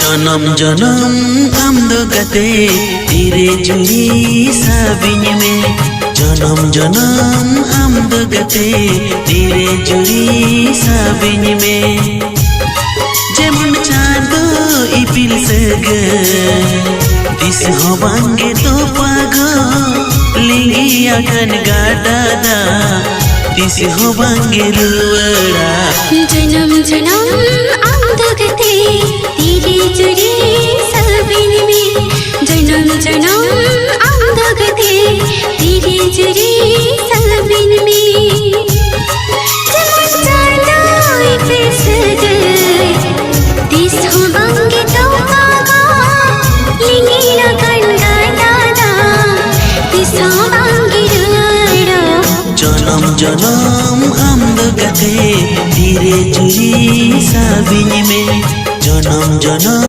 जन्म जन्म आमदो गते तेरे जुड़ी साबिन में जन्म जन्म आमदो गते तेरे जुड़ी साबिन में जेमन चाँदो इपिल सगे दिस हवांगे तो पागो लिंगी अकन गादादा दिस हवांगे रुवड़ा जन्म जन्म आमदो गते तेरे जुड़ी साबिन में जन्म जन्म आमदो गते तेरे जुड़ी साबिन में जेमन चाँदो इपिल सगे दिस हवांगे तो पागो लिंगी अकन गादादा दिस हवांगे रुवड़ा जन्म जन्म आमदो गते तेरे जुड़ी साबिन में जन्म जन्म